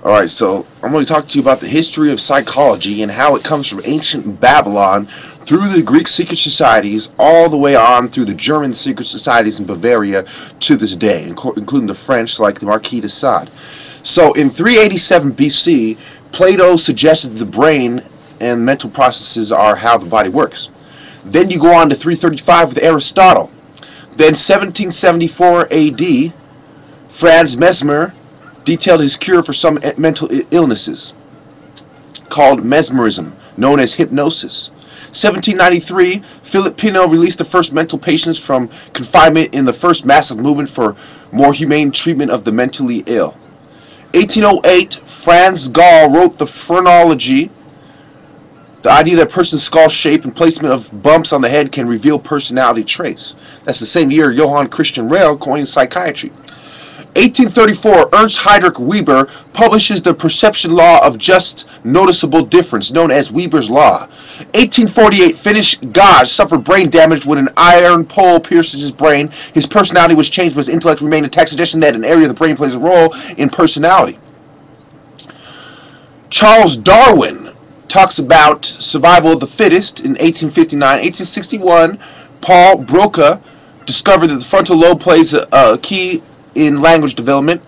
Alright, so I'm going to talk to you about the history of psychology and how it comes from ancient Babylon through the Greek secret societies all the way on through the German secret societies in Bavaria to this day, including the French like the Marquis de Sade. So in 387 BC, Plato suggested the brain and mental processes are how the body works. Then you go on to 335 with Aristotle. Then 1774 AD, Franz Mesmer detailed his cure for some mental illnesses, called mesmerism, known as hypnosis. 1793, Philip Pinel released the first mental patients from confinement in the first massive movement for more humane treatment of the mentally ill. 1808, Franz Gall wrote the phrenology, the idea that a person's skull shape and placement of bumps on the head can reveal personality traits. That's the same year Johann Christian Reil coined psychiatry. 1834, Ernst Heinrich Weber publishes the perception law of just noticeable difference, known as Weber's law. 1848, Finnish Gage suffered brain damage when an iron pole pierces his brain. His personality was changed, but his intellect remained intact, suggesting that an area of the brain plays a role in personality. Charles Darwin talks about survival of the fittest in 1859. 1861, Paul Broca discovered that the frontal lobe plays a key in language development.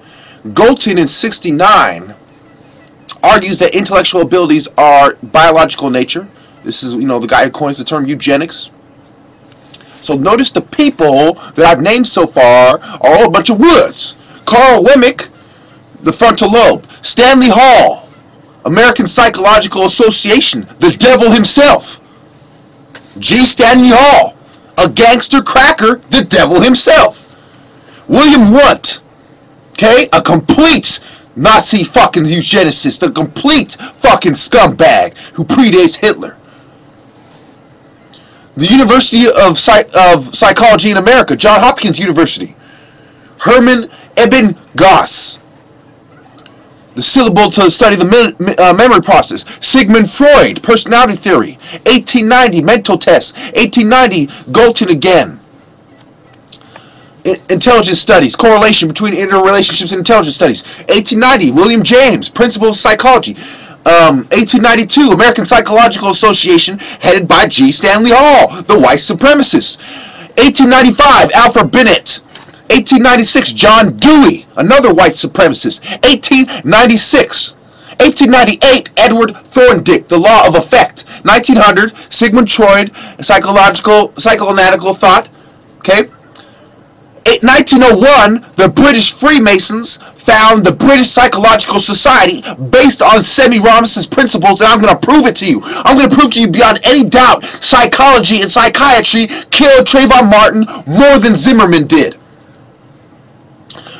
Galton in 69 argues that intellectual abilities are biological in nature. This is, the guy who coins the term eugenics. So notice the people that I've named so far are all a bunch of words. Carl Wemmick, the frontal lobe. Stanley Hall, American Psychological Association, the devil himself. G. Stanley Hall, a gangster cracker, the devil himself. William Wundt, okay, a complete Nazi fucking eugenicist, a complete fucking scumbag who predates Hitler. The University of Psychology in America, Johns Hopkins University. Hermann Eben Goss, the syllable to study the memory process. Sigmund Freud, personality theory. 1890, mental tests. 1890, Galton again. Intelligence studies, correlation between interrelationships and intelligence studies. 1890, William James, principles of psychology. 1892, American Psychological Association, headed by G. Stanley Hall, the white supremacist. 1895, Alfred Binet. 1896, John Dewey, another white supremacist. 1896. 1898, Edward Thorndike, The Law of Effect. 1900, Sigmund Freud, psychoanalytical thought. Okay. 1901, the British Freemasons found the British Psychological Society based on Semiramis's principles, and I'm going to prove it to you. I'm going to prove to you beyond any doubt psychology and psychiatry killed Trayvon Martin more than Zimmerman did.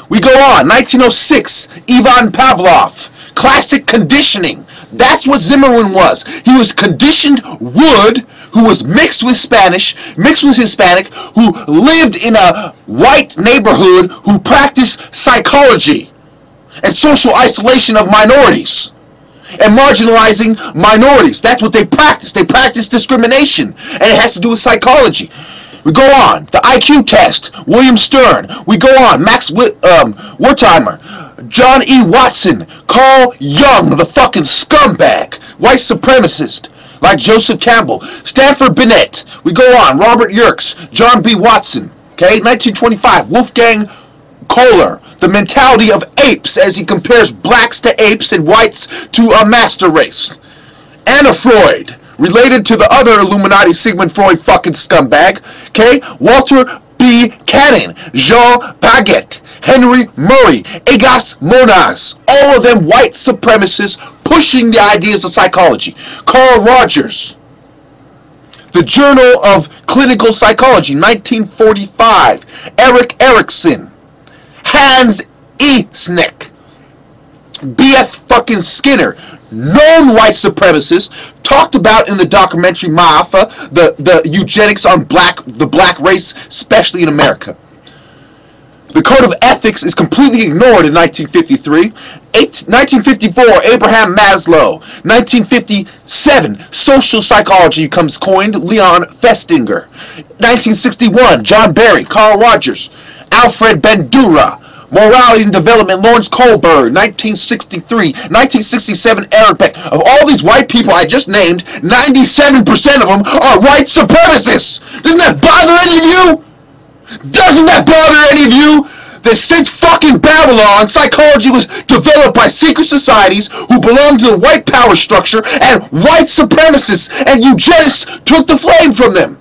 We go on. 1906, Ivan Pavlov, classic conditioning. That's what Zimmerman was. He was conditioned wood who was mixed with Spanish, mixed with Hispanic, who lived in a white neighborhood, who practiced psychology and social isolation of minorities and marginalizing minorities. That's what they practice. They practice discrimination, and it has to do with psychology. We go on. The IQ test, William Stern. We go on. Max Wertheimer. John E. Watson, Carl Jung, the fucking scumbag, white supremacist, like Joseph Campbell, Stanford Binet. We go on, Robert Yerkes, John B. Watson, okay, 1925, Wolfgang Kohler, The Mentality of Apes, as he compares blacks to apes and whites to a master race. Anna Freud, related to the other Illuminati Sigmund Freud fucking scumbag, okay, Walter B. Cannon, Jean Baguette, Henry Murray, Egas Moniz, all of them white supremacists pushing the ideas of psychology. Carl Rogers, The Journal of Clinical Psychology, 1945. Erik Erikson, Hans Eysenck, B.F. fucking Skinner, known white supremacist, talked about in the documentary Maafa, the eugenics on the black race, especially in America. The Code of Ethics is completely ignored in 1953. 1954, Abraham Maslow. 1957, social psychology becomes coined, Leon Festinger. 1961, John Barry, Carl Rogers, Alfred Bandura, Morality and Development, Lawrence Kohlberg, 1963, 1967, Arabic. Of all these white people I just named, 97% of them are white supremacists. Doesn't that bother any of you? Doesn't that bother any of you? That since fucking Babylon, psychology was developed by secret societies who belonged to the white power structure and white supremacists, and eugenics took the flame from them.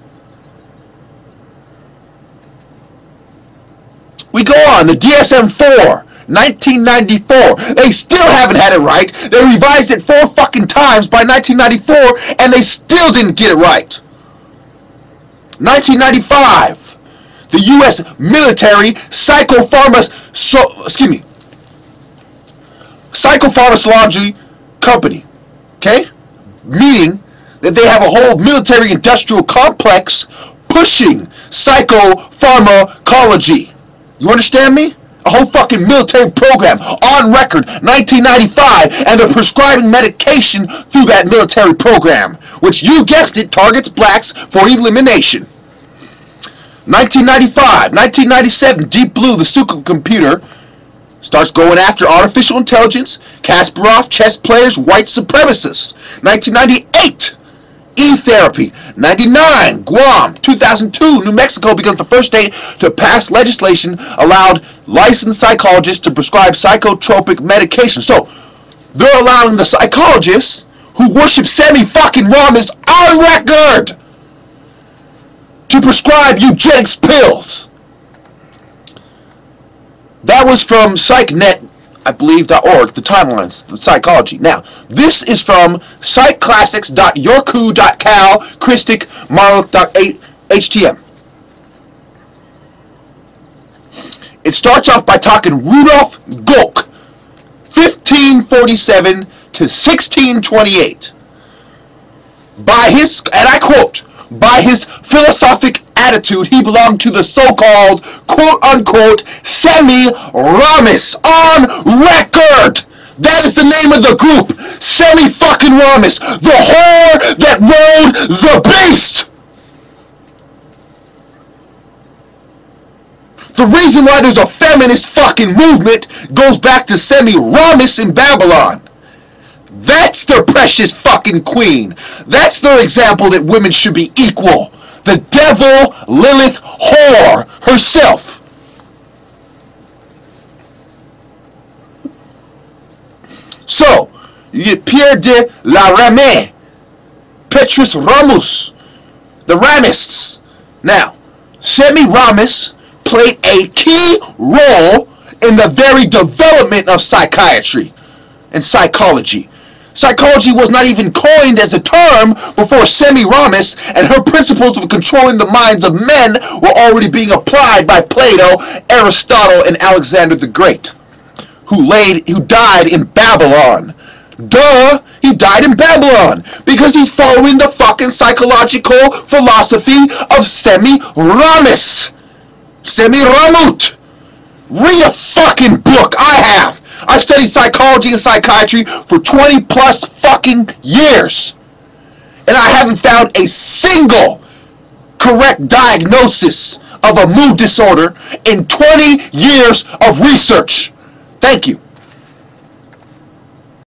We go on, the DSM-4, 1994. They still haven't had it right. They revised it 4 fucking times by 1994, and they still didn't get it right. 1995. The U.S. military psychopharmacology company, okay? Meaning that they have a whole military-industrial complex pushing psychopharmacology. You understand me? A whole fucking military program on record, 1995, and they're prescribing medication through that military program, which, you guessed it, targets blacks for elimination. 1995, 1997, Deep Blue, the supercomputer, starts going after artificial intelligence, Kasparov, chess players, white supremacists. 1998, E-therapy. 99, Guam. 2002, New Mexico becomes the first state to pass legislation allowed licensed psychologists to prescribe psychotropic medication. So, they're allowing the psychologists who worship semi-fucking-Ramists on record to prescribe eugenics pills. That was from psychnet, I believe, .org, the timelines, the psychology. Now, this is from psychclassics.yorku.cal, Christic, Marlock.htm. It starts off by talking Rudolf Gluck, 1547 to 1628. By his, and I quote, by his philosophic attitude, he belonged to the so-called, quote-unquote, semi-Ramists on record. That is the name of the group, semi-fucking-Ramists, the whore that rode the beast. The reason why there's a feminist fucking movement goes back to semi-Ramists in Babylon. That's their precious fucking queen. That's their example that women should be equal. The devil, Lilith, whore herself. So, you get Pierre de la Ramée, Petrus Ramus, the Ramists. Now, semi-Ramists played a key role in the very development of psychiatry and psychology. Psychology was not even coined as a term before Semiramis and her principles of controlling the minds of men were already being applied by Plato, Aristotle, and Alexander the Great, who died in Babylon. Duh! He died in Babylon because he's following the fucking psychological philosophy of Semiramis. Semiramut. Read a fucking book. I have. I've studied psychology and psychiatry for 20 plus fucking years. And I haven't found a single correct diagnosis of a mood disorder in 20 years of research. Thank you.